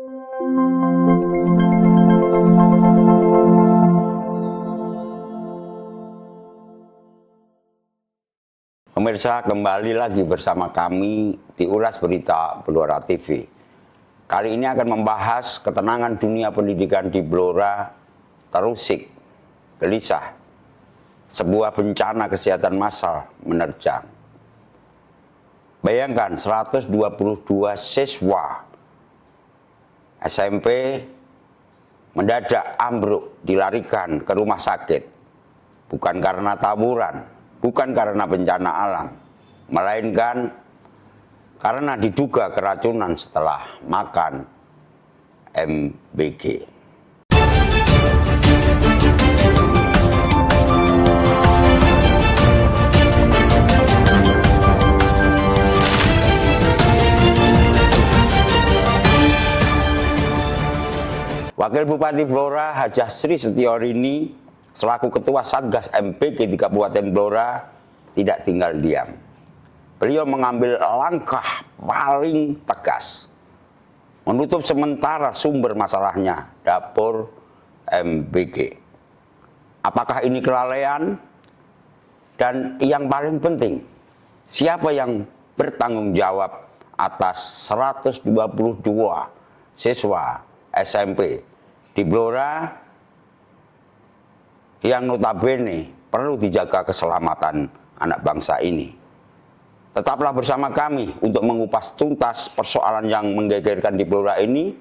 Pemirsa, kembali lagi bersama kami di Ulas Berita Blora TV. Kali ini akan membahas ketenangan dunia pendidikan di Blora terusik, gelisah. Sebuah bencana kesehatan massal menerjang. Bayangkan 122 siswa SMP mendadak ambruk dilarikan ke rumah sakit. Bukan karena tawuran, bukan karena bencana alam, melainkan karena diduga keracunan setelah makan MBG. Wakil Bupati Blora Hajah Sri Setiorini selaku Ketua Satgas MBG di Kabupaten Blora tidak tinggal diam. Beliau mengambil langkah paling tegas, menutup sementara sumber masalahnya, dapur MBG. Apakah ini kelalaian? Dan yang paling penting, siapa yang bertanggung jawab atas 122 siswa SMP di Blora yang notabene perlu dijaga keselamatan anak bangsa ini? Tetaplah bersama kami untuk mengupas tuntas persoalan yang menggegerkan di Blora ini.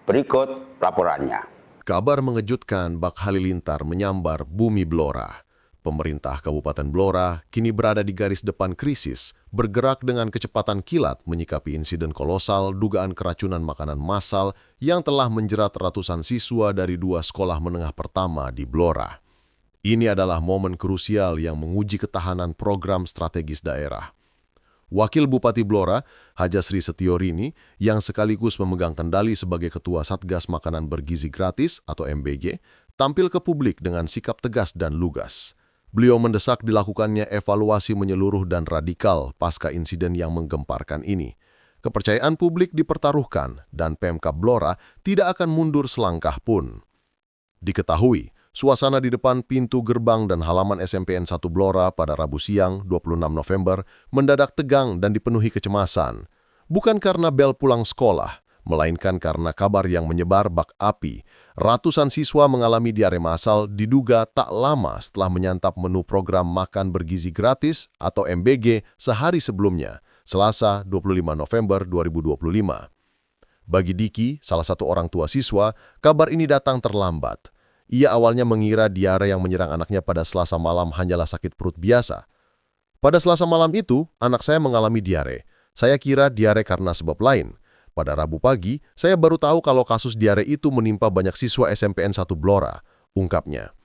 Berikut laporannya. Kabar mengejutkan bak halilintar menyambar bumi Blora. Pemerintah Kabupaten Blora kini berada di garis depan krisis, bergerak dengan kecepatan kilat menyikapi insiden kolosal dugaan keracunan makanan massal yang telah menjerat ratusan siswa dari 2 sekolah menengah pertama di Blora. Ini adalah momen krusial yang menguji ketahanan program strategis daerah. Wakil Bupati Blora, Hajah Sri Setiorini, yang sekaligus memegang kendali sebagai Ketua Satgas Makanan Bergizi Gratis atau MBG, tampil ke publik dengan sikap tegas dan lugas. Beliau mendesak dilakukannya evaluasi menyeluruh dan radikal pasca insiden yang menggemparkan ini. Kepercayaan publik dipertaruhkan dan Pemkab Blora tidak akan mundur selangkah pun. Diketahui, suasana di depan pintu gerbang dan halaman SMPN 1 Blora pada Rabu siang 26 November mendadak tegang dan dipenuhi kecemasan. Bukan karena bel pulang sekolah, melainkan karena kabar yang menyebar bak api. Ratusan siswa mengalami diare massal diduga tak lama setelah menyantap menu program makan bergizi gratis atau MBG sehari sebelumnya, Selasa 25 November 2025. Bagi Diki, salah satu orang tua siswa, kabar ini datang terlambat. Ia awalnya mengira diare yang menyerang anaknya pada Selasa malam hanyalah sakit perut biasa. Pada Selasa malam itu, anak saya mengalami diare. Saya kira diare karena sebab lain. Pada Rabu pagi, saya baru tahu kalau kasus diare itu menimpa banyak siswa SMPN 1 Blora, ungkapnya.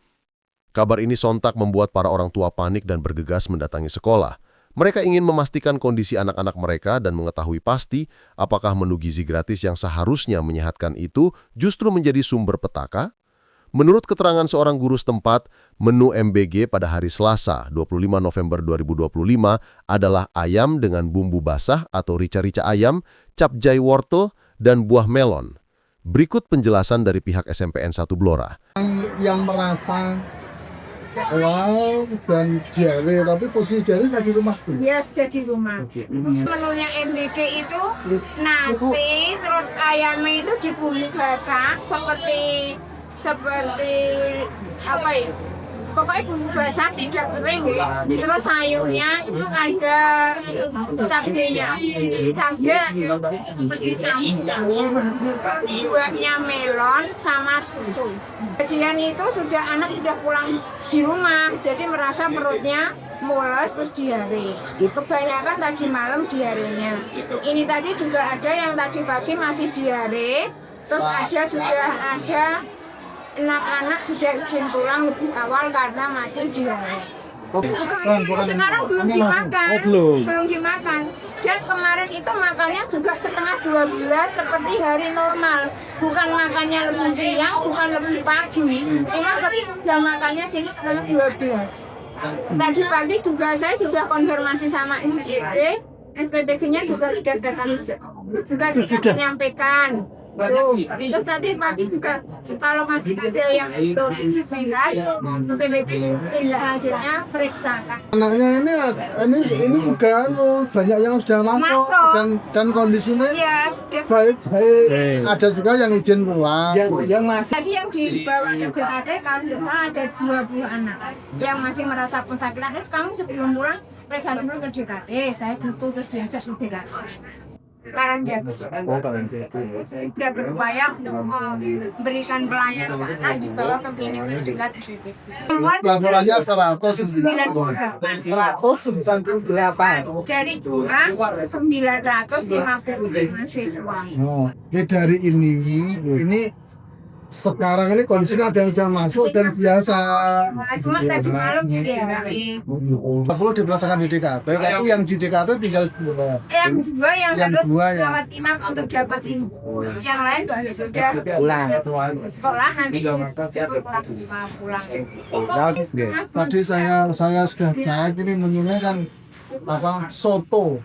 Kabar ini sontak membuat para orang tua panik dan bergegas mendatangi sekolah. Mereka ingin memastikan kondisi anak-anak mereka dan mengetahui pasti apakah menu gizi gratis yang seharusnya menyehatkan itu justru menjadi sumber petaka. Menurut keterangan seorang guru setempat, menu MBG pada hari Selasa 25 November 2025 adalah ayam dengan bumbu basah atau rica-rica ayam, capjay wortel, dan buah melon. Berikut penjelasan dari pihak SMPN 1 Blora. Yang merasa wow dan diare, tapi posisi diare di rumah. Yes, di rumah. Menunya MBG itu nasi, terus ayamnya itu di bumbu basah seperti apa ya? Pokoknya bumbu basah tidak kering, terus sayurnya itu ada cabenya, seperti sambal, buahnya melon sama susu. Kemudian itu anak sudah pulang di rumah, jadi merasa perutnya mules terus diare. Kebanyakan tadi malam diarenya. Ini tadi juga ada yang tadi pagi masih diare, terus sudah ada anak-anak sudah izin pulang lebih awal karena masih diare. Sekarang belum dimakan, belum dimakan. Dan kemarin itu makannya juga setengah 12 seperti hari normal. Bukan makannya lebih siang, bukan lebih pagi. Memang jam makannya sini setengah 12. Tadi pagi juga saya sudah konfirmasi sama SPBG, SPBG-nya juga sudah datang, juga sudah menyampaikan Terus tadi pagi juga kalau masih ada yang belum sehat, PBB tindak lanjutnya periksakan. Anaknya ini juga banyak yang sudah masuk. Dan kondisinya Iya, sudah. baik-baik. Ada juga yang izin pulang. Tadi yang dibawa ke DKT kalau tidak salah ada 20 anak yang masih merasa kesakitan. Terus kamu sebelum pulang periksa dulu ke DKT. Saya gitu terus diajak ke DKT. Sekarang sudah berupaya untuk memberikan pelayanan anak dibawa ke klinik terdekat SPPG. Laporannya 198. Dari jumlah 950 siswa. Dari ini sekarang ini kondisinya ada yang sudah masuk dan biasa. Cuma tadi malam diarahin. Perlu diperasakan di DKT, tapi yang di DKT tinggal 2. Yang dua yang harus dua ya. lewat inap untuk dapat info. Yang lain sudah Pulang. sekolah nanti pulang. Tadi saya sudah cek ini menunya kan soto.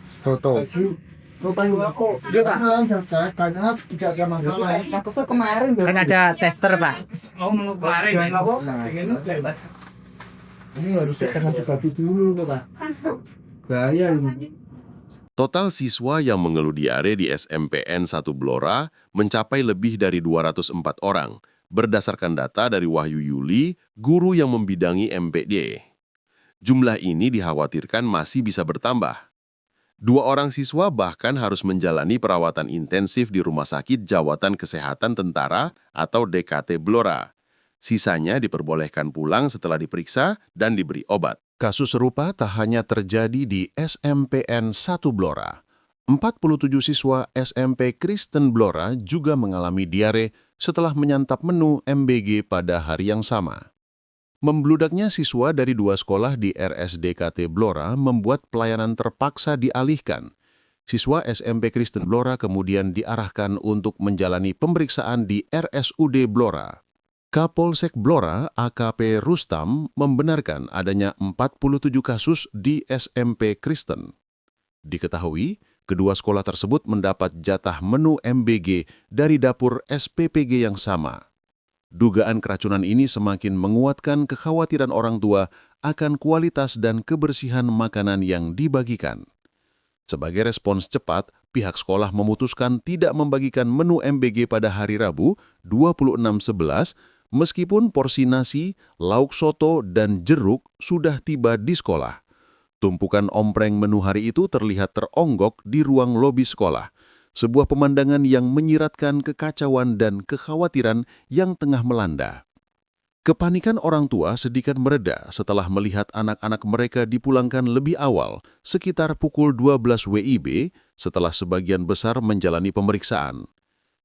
Dia kan saya karena tidak ada masalah. Kemarin Kan ada tester, Pak. ini harus dibagi dulu, Pak. Gaya ini. Total siswa yang mengeluh diare di SMPN 1 Blora mencapai lebih dari 204 orang, berdasarkan data dari Wahyu Yuli, guru yang membidangi MPD. Jumlah ini dikhawatirkan masih bisa bertambah. 2 orang siswa bahkan harus menjalani perawatan intensif di Rumah Sakit Jawatan Kesehatan Tentara atau DKT Blora. Sisanya diperbolehkan pulang setelah diperiksa dan diberi obat. Kasus serupa tak hanya terjadi di SMPN 1 Blora. 47 siswa SMP Kristen Blora juga mengalami diare setelah menyantap menu MBG pada hari yang sama. Membludaknya siswa dari 2 sekolah di RSDKT Blora membuat pelayanan terpaksa dialihkan. Siswa SMP Kristen Blora kemudian diarahkan untuk menjalani pemeriksaan di RSUD Blora. Kapolsek Blora AKP Rustam membenarkan adanya 47 kasus di SMP Kristen. Diketahui, kedua sekolah tersebut mendapat jatah menu MBG dari dapur SPPG yang sama. Dugaan keracunan ini semakin menguatkan kekhawatiran orang tua akan kualitas dan kebersihan makanan yang dibagikan. Sebagai respons cepat, pihak sekolah memutuskan tidak membagikan menu MBG pada hari Rabu 26/11 meskipun porsi nasi, lauk soto, dan jeruk sudah tiba di sekolah. Tumpukan ompreng menu hari itu terlihat teronggok di ruang lobi sekolah. Sebuah pemandangan yang menyiratkan kekacauan dan kekhawatiran yang tengah melanda. Kepanikan orang tua sedikit mereda setelah melihat anak-anak mereka dipulangkan lebih awal, sekitar pukul 12 WIB, setelah sebagian besar menjalani pemeriksaan.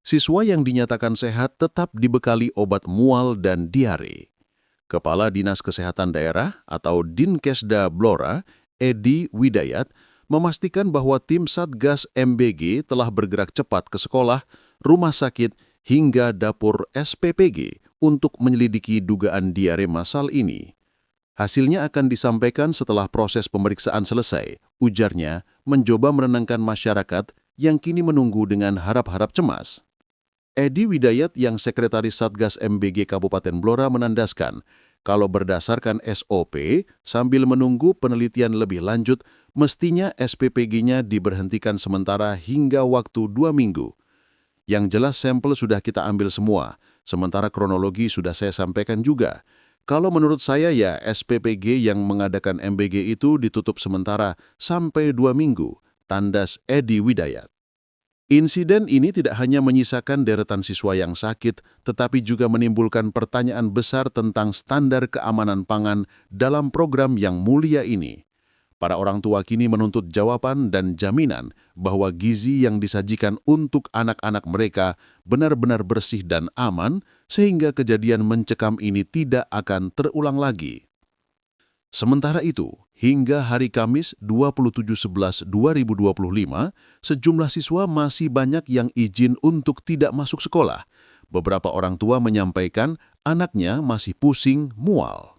Siswa yang dinyatakan sehat tetap dibekali obat mual dan diare. Kepala Dinas Kesehatan Daerah atau Dinkesda Blora, Edi Widayat, memastikan bahwa tim Satgas MBG telah bergerak cepat ke sekolah, rumah sakit, hingga dapur SPPG untuk menyelidiki dugaan diare massal ini. Hasilnya akan disampaikan setelah proses pemeriksaan selesai, ujarnya, mencoba menenangkan masyarakat yang kini menunggu dengan harap-harap cemas. Edi Widayat yang Sekretaris Satgas MBG Kabupaten Blora menandaskan, kalau berdasarkan SOP, sambil menunggu penelitian lebih lanjut, mestinya SPPG-nya diberhentikan sementara hingga waktu 2 minggu. Yang jelas sampel sudah kita ambil semua, sementara kronologi sudah saya sampaikan juga. Kalau menurut saya ya SPPG yang mengadakan MBG itu ditutup sementara sampai 2 minggu, tandas Edi Widayat. Insiden ini tidak hanya menyisakan deretan siswa yang sakit, tetapi juga menimbulkan pertanyaan besar tentang standar keamanan pangan dalam program yang mulia ini. Para orang tua kini menuntut jawaban dan jaminan bahwa gizi yang disajikan untuk anak-anak mereka benar-benar bersih dan aman, sehingga kejadian mencekam ini tidak akan terulang lagi. Sementara itu, hingga hari Kamis 27/11/2025, sejumlah siswa masih banyak yang izin untuk tidak masuk sekolah. Beberapa orang tua menyampaikan anaknya masih pusing, mual.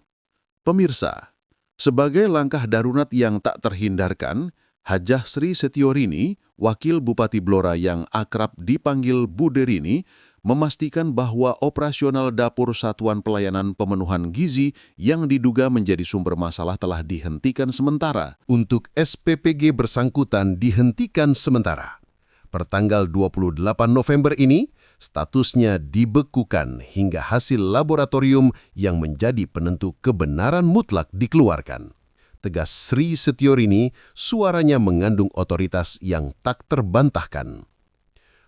Pemirsa, sebagai langkah darurat yang tak terhindarkan, Hajah Sri Setiorini, Wakil Bupati Blora yang akrab dipanggil Bu Derini memastikan bahwa operasional dapur Satuan Pelayanan Pemenuhan Gizi yang diduga menjadi sumber masalah telah dihentikan sementara. Untuk SPPG bersangkutan dihentikan sementara. Pertanggal 28 November ini, statusnya dibekukan hingga hasil laboratorium yang menjadi penentu kebenaran mutlak dikeluarkan. Tegas Sri Setiorini, suaranya mengandung otoritas yang tak terbantahkan.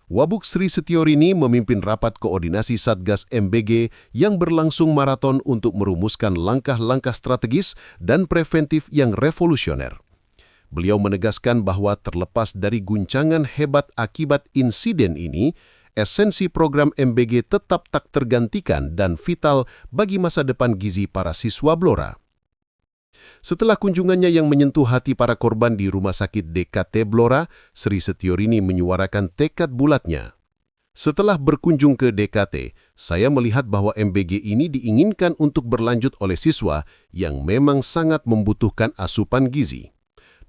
Wabuk Sri Setiorini memimpin rapat koordinasi Satgas MBG yang berlangsung maraton untuk merumuskan langkah-langkah strategis dan preventif yang revolusioner. Beliau menegaskan bahwa terlepas dari guncangan hebat akibat insiden ini, esensi program MBG tetap tak tergantikan dan vital bagi masa depan gizi para siswa Blora. Setelah kunjungannya yang menyentuh hati para korban di Rumah Sakit DKT Blora, Sri Setiorini menyuarakan tekad bulatnya. Setelah berkunjung ke DKT, saya melihat bahwa MBG ini diinginkan untuk berlanjut oleh siswa yang memang sangat membutuhkan asupan gizi.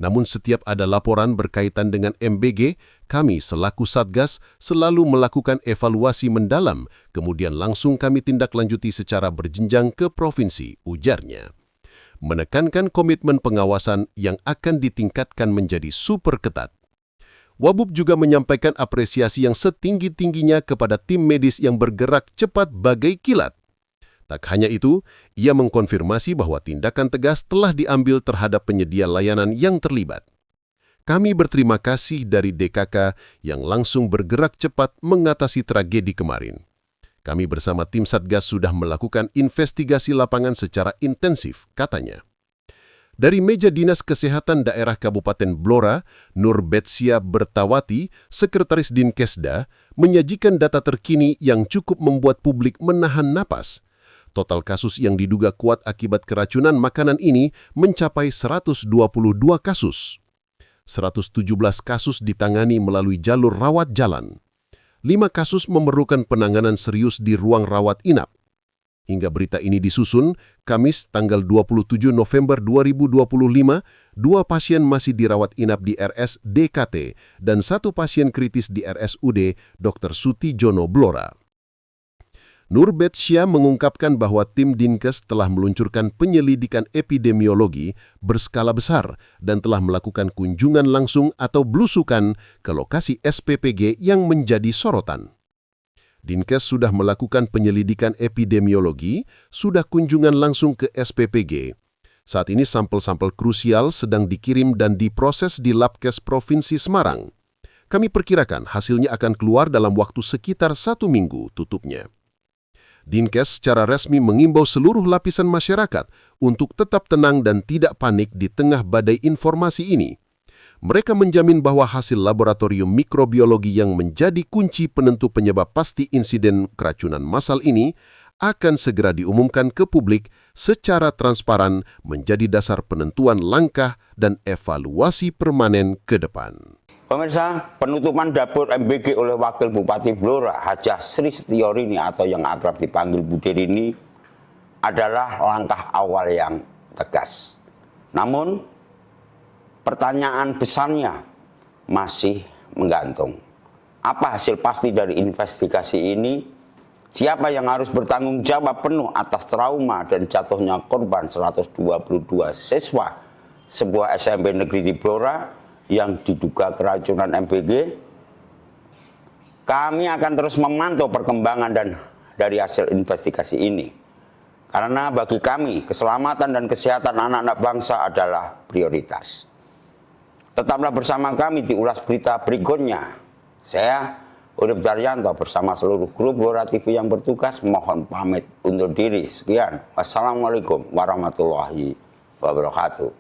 Namun setiap ada laporan berkaitan dengan MBG, kami selaku Satgas selalu melakukan evaluasi mendalam, kemudian langsung kami tindak lanjuti secara berjenjang ke provinsi, ujarnya. Menekankan komitmen pengawasan yang akan ditingkatkan menjadi super ketat. Wabub juga menyampaikan apresiasi yang setinggi-tingginya kepada tim medis yang bergerak cepat bagai kilat. Tak hanya itu, ia mengkonfirmasi bahwa tindakan tegas telah diambil terhadap penyedia layanan yang terlibat. Kami berterima kasih dari DKK yang langsung bergerak cepat mengatasi tragedi kemarin. Kami bersama tim Satgas sudah melakukan investigasi lapangan secara intensif, katanya. Dari meja Dinas Kesehatan Daerah Kabupaten Blora, Nur Betsia Bertawati, Sekretaris Dinkesda, menyajikan data terkini yang cukup membuat publik menahan napas. Total kasus yang diduga kuat akibat keracunan makanan ini mencapai 122 kasus. 117 kasus ditangani melalui jalur rawat jalan. 5 kasus memerlukan penanganan serius di ruang rawat inap. Hingga berita ini disusun, Kamis tanggal 27 November 2025, 2 pasien masih dirawat inap di RS DKT dan 1 pasien kritis di RSUD Dr. Sutijono Blora. Nur Betsia mengungkapkan bahwa tim Dinkes telah meluncurkan penyelidikan epidemiologi berskala besar dan telah melakukan kunjungan langsung atau belusukan ke lokasi SPPG yang menjadi sorotan. Dinkes sudah melakukan penyelidikan epidemiologi, sudah kunjungan langsung ke SPPG. Saat ini sampel-sampel krusial sedang dikirim dan diproses di Labkes Provinsi Semarang. Kami perkirakan hasilnya akan keluar dalam waktu sekitar 1 minggu, tutupnya. Dinkes secara resmi mengimbau seluruh lapisan masyarakat untuk tetap tenang dan tidak panik di tengah badai informasi ini. Mereka menjamin bahwa hasil laboratorium mikrobiologi yang menjadi kunci penentu penyebab pasti insiden keracunan massal ini akan segera diumumkan ke publik secara transparan menjadi dasar penentuan langkah dan evaluasi permanen ke depan. Pemirsa, penutupan dapur MBG oleh Wakil Bupati Blora, Hajah Sri Setiorini atau yang akrab dipanggil Bu Derini adalah langkah awal yang tegas. Namun, pertanyaan besarnya masih menggantung. Apa hasil pasti dari investigasi ini? Siapa yang harus bertanggung jawab penuh atas trauma dan jatuhnya korban 122 siswa sebuah SMP negeri di Blora yang diduga keracunan MBG? Kami akan terus memantau perkembangan dan dari hasil investigasi ini. Karena bagi kami, keselamatan dan kesehatan anak-anak bangsa adalah prioritas. Tetaplah bersama kami di ulas berita berikutnya. Saya, Urip Daryanto, bersama seluruh grup Blora TV yang bertugas, mohon pamit undur diri. Sekian. Wassalamualaikum warahmatullahi wabarakatuh.